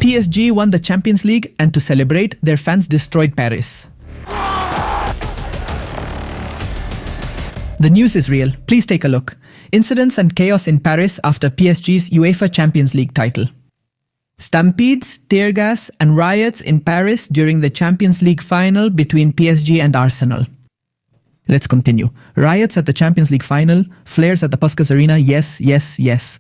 PSG won the Champions League, and to celebrate, their fans destroyed Paris. The news is real. Please take a look. Incidents and chaos in Paris after PSG's UEFA Champions League title. Stampedes, tear gas, and riots in Paris during the Champions League final between PSG and Arsenal. Let's continue. Riots at the Champions League final, flares at the Puskas Arena, yes, yes, yes.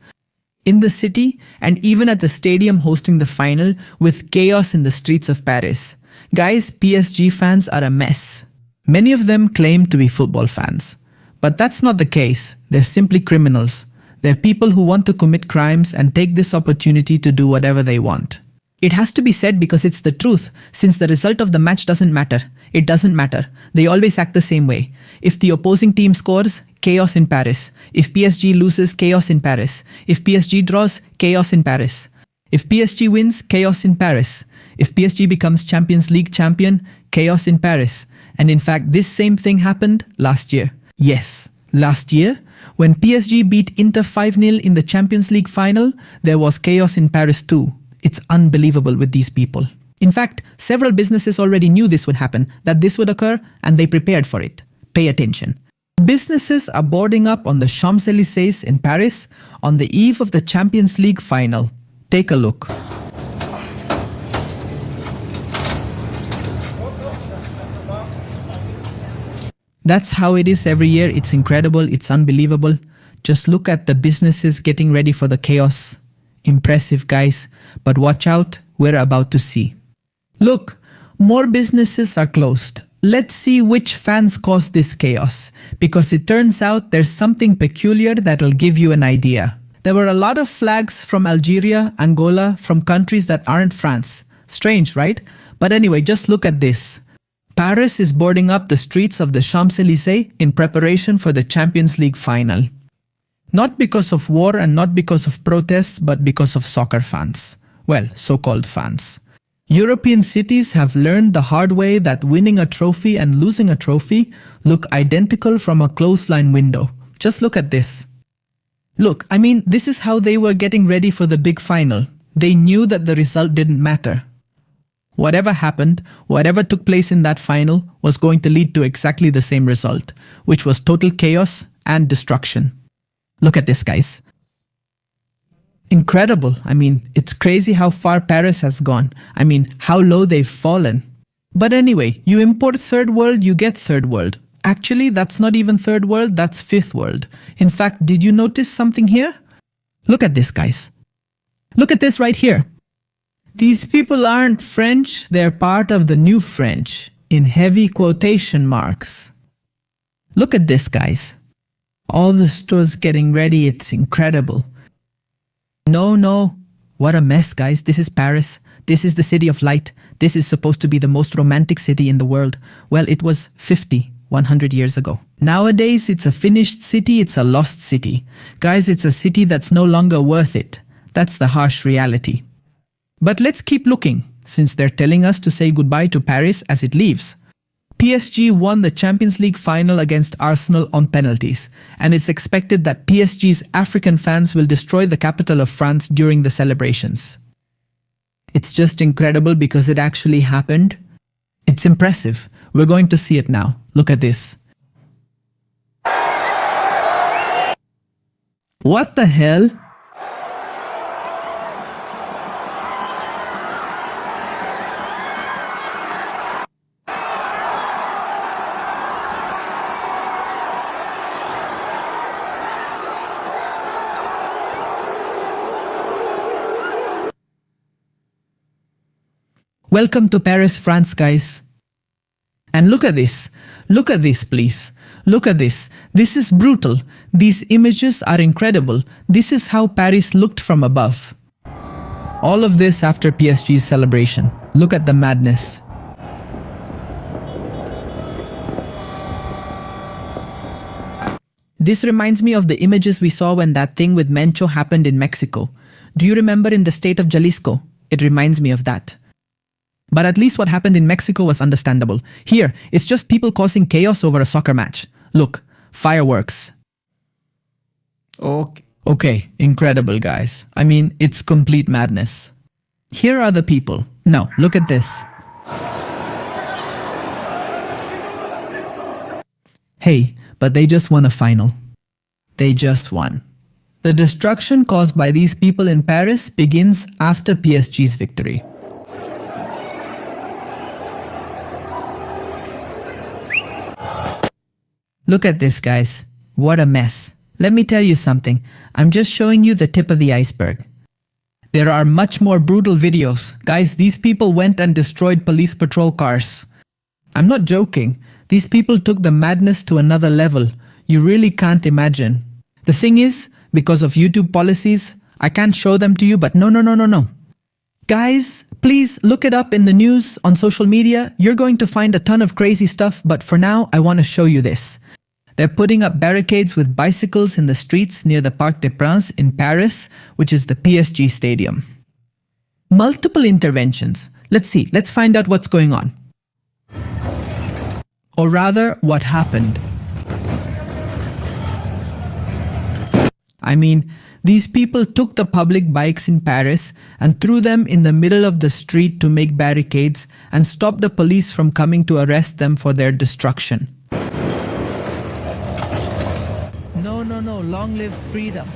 In the city, and even at the stadium hosting the final, with chaos in the streets of Paris. Guys, PSG fans are a mess. Many of them claim to be football fans. But that's not the case. They're simply criminals. They're people who want to commit crimes and take this opportunity to do whatever they want. It has to be said because it's the truth, since the result of the match doesn't matter. It doesn't matter. They always act the same way. If the opposing team scores, chaos in Paris. If PSG loses, chaos in Paris. If PSG draws, chaos in Paris. If PSG wins, chaos in Paris. If PSG becomes Champions League champion, chaos in Paris. And in fact, this same thing happened last year. Yes, last year, when PSG beat Inter 5-0 in the Champions League final, there was chaos in Paris too. It's unbelievable with these people. In fact, several businesses already knew this would happen, that this would occur, and they prepared for it. Pay attention. Businesses are boarding up on the Champs-Élysées in Paris on the eve of the Champions League final. Take a look. That's how it is every year. It's incredible. It's unbelievable. Just look at the businesses getting ready for the chaos. Impressive, guys. But watch out, we're about to see. Look, more businesses are closed. Let's see which fans caused this chaos. Because it turns out there's something peculiar that'll give you an idea. There were a lot of flags from Algeria, Angola, from countries that aren't France. Strange, right? But anyway, just look at this. Paris is boarding up the streets of the Champs-Élysées in preparation for the Champions League final. Not because of war and not because of protests, but because of soccer fans. Well, so-called fans. European cities have learned the hard way that winning a trophy and losing a trophy look identical from a clothesline window. Just look at this. Look, I mean, this is how they were getting ready for the big final. They knew that the result didn't matter. Whatever happened, whatever took place in that final was going to lead to exactly the same result, which was total chaos and destruction. Look at this, guys. Incredible. I mean, it's crazy how far Paris has gone. I mean, how low they've fallen. But anyway, you import third world, you get third world. Actually, that's not even third world, that's fifth world. In fact, did you notice something here? Look at this, guys. Look at this right here. These people aren't French, they're part of the new French, in heavy quotation marks. Look at this, guys. All the stores getting ready, it's incredible. No, what a mess, guys. This is Paris. This is the city of light. This is supposed to be the most romantic city in the world. Well, it was 100 years ago. Nowadays, it's a finished city, it's a lost city. Guys, it's a city that's no longer worth it. That's the harsh reality. But let's keep looking, since they're telling us to say goodbye to Paris as it leaves. PSG won the Champions League final against Arsenal on penalties, and it's expected that PSG's African fans will destroy the capital of France during the celebrations. It's just incredible because it actually happened. It's impressive. We're going to see it now. Look at this. What the hell? Welcome to Paris, France, guys. And look at this. Look at this, please. Look at this. This is brutal. These images are incredible. This is how Paris looked from above. All of this after PSG's celebration. Look at the madness. This reminds me of the images we saw when that thing with Mencho happened in Mexico. Do you remember in the state of Jalisco? It reminds me of that. But at least what happened in Mexico was understandable. Here, it's just people causing chaos over a soccer match. Look, fireworks. Okay, incredible, guys. I mean, it's complete madness. Here are the people. No, look at this. Hey, but they just won a final. They just won. The destruction caused by these people in Paris begins after PSG's victory. Look at this, guys. What a mess. Let me tell you something. I'm just showing you the tip of the iceberg. There are much more brutal videos. Guys, these people went and destroyed police patrol cars. I'm not joking. These people took the madness to another level. You really can't imagine. The thing is, because of YouTube policies, I can't show them to you, but no. Guys, please look it up in the news, on social media. You're going to find a ton of crazy stuff, but for now, I want to show you this. They're putting up barricades with bicycles in the streets near the Parc des Princes in Paris, which is the PSG stadium. Multiple interventions. Let's see, let's find out what's going on. Or rather, what happened. I mean, these people took the public bikes in Paris and threw them in the middle of the street to make barricades and stop the police from coming to arrest them for their destruction. No, long live freedom.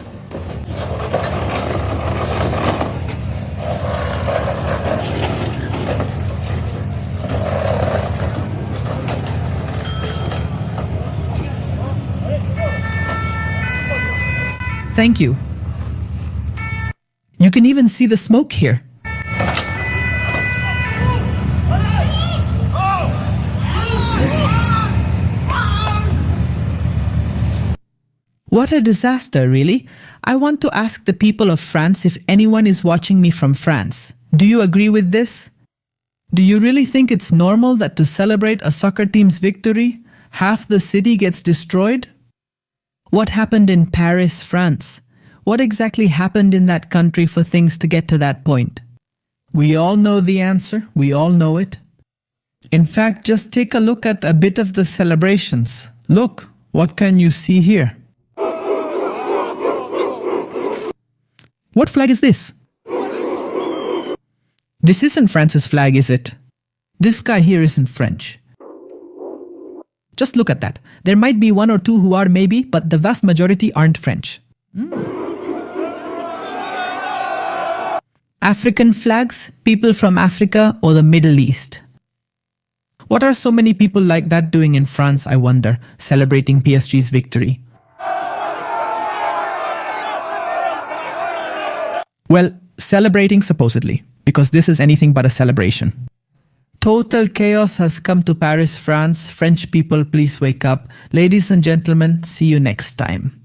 Thank you. You can even see the smoke here. What a disaster, really. I want to ask the people of France if anyone is watching me from France. Do you agree with this? Do you really think it's normal that to celebrate a soccer team's victory, half the city gets destroyed? What happened in Paris, France? What exactly happened in that country for things to get to that point? We all know the answer. We all know it. In fact, just take a look at a bit of the celebrations. Look, what can you see here? What flag is this? This isn't France's flag, is it? This guy here isn't French. Just look at that. There might be one or two who are maybe, but the vast majority aren't French. African flags, people from Africa or the Middle East. What are so many people like that doing in France, I wonder, celebrating PSG's victory? Well, celebrating supposedly, because this is anything but a celebration. Total chaos has come to Paris, France. French people, please wake up. Ladies and gentlemen, see you next time.